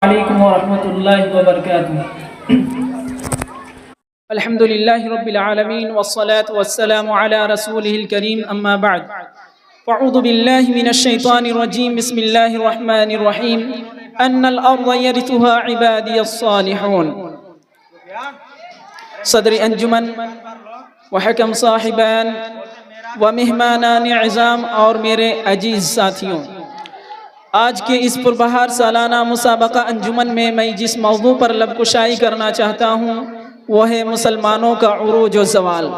علیکم ورحمۃ اللہ وبرکاتہ۔ الحمد للہ رب العالمین والصلاة والسلام علی رسولہ الکریم، اما بعد فاعوذ باللہ من الشیطان الرجیم، بسم اللہ الرحمن الرحیم۔ ان الارض یرثها عبادی الصالحون۔ صدر انجمن وحکم صاحبان و مہمانان اعظام اور میرے عزیز ساتھیوں، آج کے اس پربہار سالانہ مسابقہ انجمن میں جس موضوع پر لب کشائی کرنا چاہتا ہوں وہ ہے مسلمانوں کا عروج و زوال۔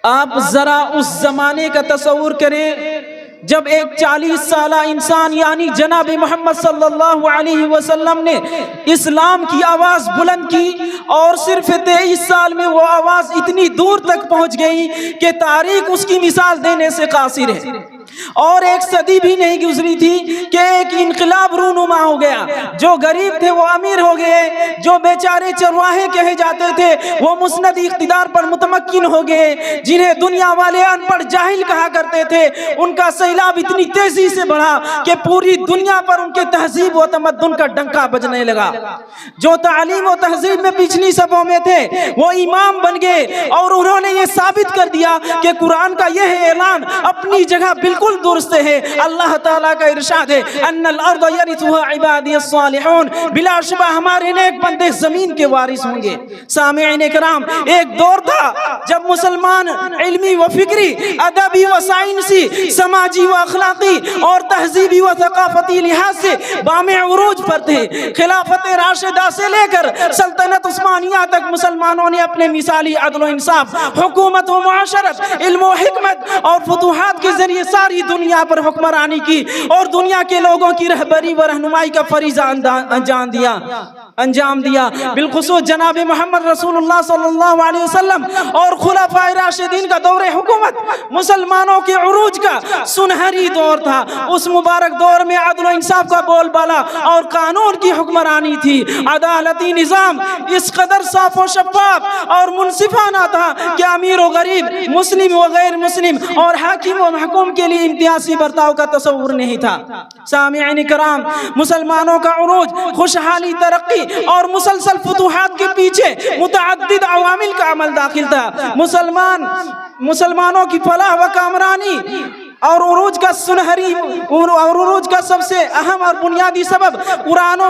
آپ ذرا اس زمانے کا تصور کریں جب ایک 40 سالہ انسان یعنی جناب محمد صلی اللہ علیہ وسلم نے اسلام کی آواز بلند کی، اور صرف 23 سال میں وہ آواز اتنی دور تک پہنچ گئی کہ تاریخ اس کی مثال دینے سے قاصر ہے، اور ایک صدی بھی نہیں گزری تھی کہ ایک انقلاب رونما ہو گیا۔ جو غریب تھے وہ امیر ہو گئے، جو بیچارے چرواہے کہے جاتے تھے وہ مسند اقتدار پر متمکن ہو گئے، جنہیں دنیا والے ان پڑھ جاہل کہا کرتے تھے ان کا سیلاب اتنی تیزی سے بڑھا کہ پوری دنیا پر ان کے تہذیب و تمدن کا ڈنکا بجنے لگا۔ جو تعلیم و تہذیب میں پچھلی صفوں میں تھے وہ امام بن گئے، اور انہوں نے یہ ثابت کر دیا کہ قرآن کا یہ اعلان اپنی جگہ بالکل درست ہے۔ اللہ تعالیٰ کا ارشاد ہے ان الارض یرثها عبادی الصالحون، بلا شبہ ہمارے نیک بندے زمین کے وارث ہوں گے۔ سامعین کرام، ایک دور تھا جب مسلمان علمی و فکری، ادبی و سائنسی، سماجی و اخلاقی اور تہذیبی و ثقافتی لحاظ سے بام عروج پر تھے۔ خلافت راشدہ سے لے کر سلطنت عثمانیہ تک مسلمانوں نے اپنے مثالی عدل و انصاف، حکومت و معاشرت، علم و حکمت اور فتوحات کے ذریعے ساری دنیا پر حکمرانی کی، اور دنیا کے لوگوں کی رہبری و رہنمائی کا فریضہ انجام دیا۔ بالخصوص جناب محمد رسول اللہ صلی اللہ علیہ وسلم اور خلفائے راشدین کا دور حکومت مسلمانوں کے عروج کا سنہری دور تھا۔ اس مبارک دور میں عدل و انصاف کا بول بالا اور قانون کی حکمرانی تھی۔ عدالتی نظام اس قدر صاف و شفاف اور منصفانہ تھا کہ امیر و غریب، مسلم و غیر مسلم اور حاکم و محکوم کے لیے امتیازی برتاؤ کا تصور نہیں تھا۔ سامعین کرام، مسلمانوں کا عروج، خوشحالی، ترقی اور مسلسل فتوحات کے پیچھے متعدد عوامل کا عمل داخل تھا۔ مسلمانوں کی فلاح و کامرانی اور عروج کا سب سے اہم اور بنیادی سبب قرآن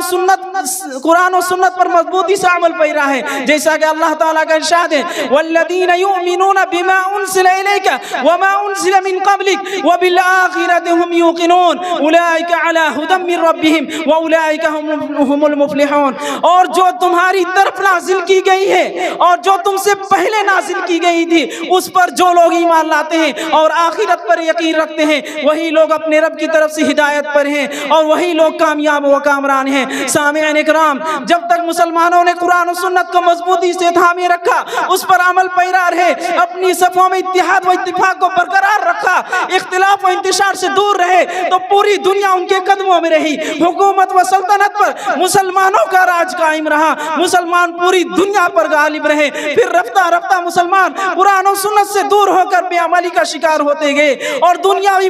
و سنت پر مضبوطی سے عمل پیرا ہے، جیسا کہ اللہ تعالیٰ کا ارشاد ہے والذین یؤمنون بما انزل الیک وما انزل من قبلک وبالآخرۃ هم یوقنون اولئک علی ھدی من ربہم واولئک هم المفلحون۔ اور جو تمہاری طرف نازل کی گئی ہے اور جو تم سے پہلے نازل کی گئی تھی اس پر جو لوگ ایمان لاتے ہیں اور آخرت پر یقین رکھتے ہیں وہی لوگ اپنے رب کی طرف سے ہدایت پر ہیں، اور وہی لوگ کامیاب و کامران ہیں۔ سامعین اکرام، جب تک مسلمانوں نے قرآن و سنت کو مضبوطی سے تھامے رکھا، اس پر عمل پیرا رہے، اپنی صفوں میں اتحاد و اتفاق کو برقرار رکھا، اختلاف و انتشار سے دور رہے، تو پوری دنیا ان کے قدموں میں رہی۔ حکومت و سلطنت پر مسلمانوں کا راج قائم رہا، مسلمان پوری دنیا پر غالب رہے۔ پھر رفتہ رفتہ مسلمان قرآن و سنت سے دور ہو کر بے عملی کا شکار ہوتے گئے، اور دنیاوی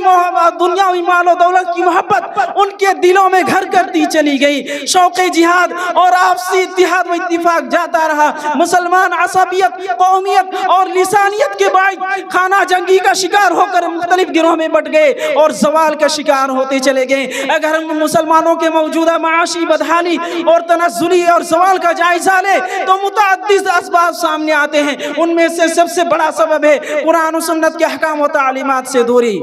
مال و دولت کی محبت ان کے دلوں میں گھر کرتی چلی گئی۔ شوق جہاد اور آپسی اتحاد و اتفاق جاتا رہا۔ مسلمان عصبیت، قومیت اور لسانیت کے باعث خانہ جنگی کا شکار ہو کر مختلف گروہوں میں بٹ گئے اور زوال کا شکار ہوتے چلے گئے۔ اگر ہم مسلمانوں کے موجودہ معاشی بدحالی اور تنزلی اور زوال کا جائزہ لیں تو متعدد اسباب سامنے آتے ہیں۔ ان میں سے سب سے بڑا سبب ہے قرآن و سنت کے احکام و تعلیمات سے دوری۔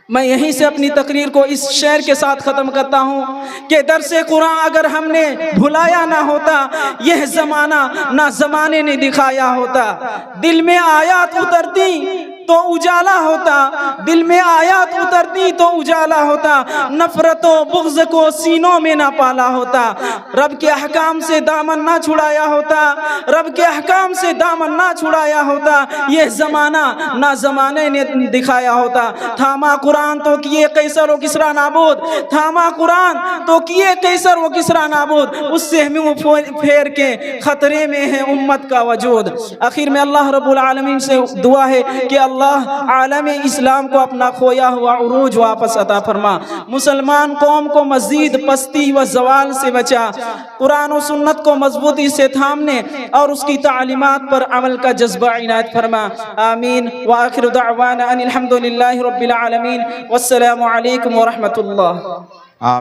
میں یہیں سے اپنی تقریر کو اس شعر کے ساتھ ختم کرتا ہوں کہ درس قرآن اگر ہم نے بھلایا نہ ہوتا، یہ زمانہ نہ زمانے نے دکھایا ہوتا۔ دل میں آیات اترتی تو اجالا ہوتا، دل میں آیات اترتی تو اجالا ہوتا، نفرت و بغض کو سینوں میں نہ پالا ہوتا، رب کے احکام سے دامن نہ چھڑایا ہوتا، رب کے احکام سے دامن نہ چھڑایا ہوتا، یہ زمانہ نہ زمانے نے دکھایا ہوتا۔ تھاما قرآن تو کیے قیصر و کسریٰ نابود، تھاما قرآن تو کیے قیصر و کسریٰ نابود، اس سے منہ پھیر کے خطرے میں ہے امت کا وجود۔ آخر میں اللہ رب العالمین سے دعا ہے کہ اللہ عالم اسلام کو اپنا کھویا ہوا عروج واپس عطا فرما، مسلمان قوم کو مزید پستی و زوال سے بچا، قرآن و سنت کو مضبوطی سے تھامنے اور اس کی تعلیمات پر عمل کا جذبہ عنایت فرما، آمین۔ وآخر دعوانا ان الحمدللہ رب العالمین، والسلام علیکم ورحمۃ اللہ۔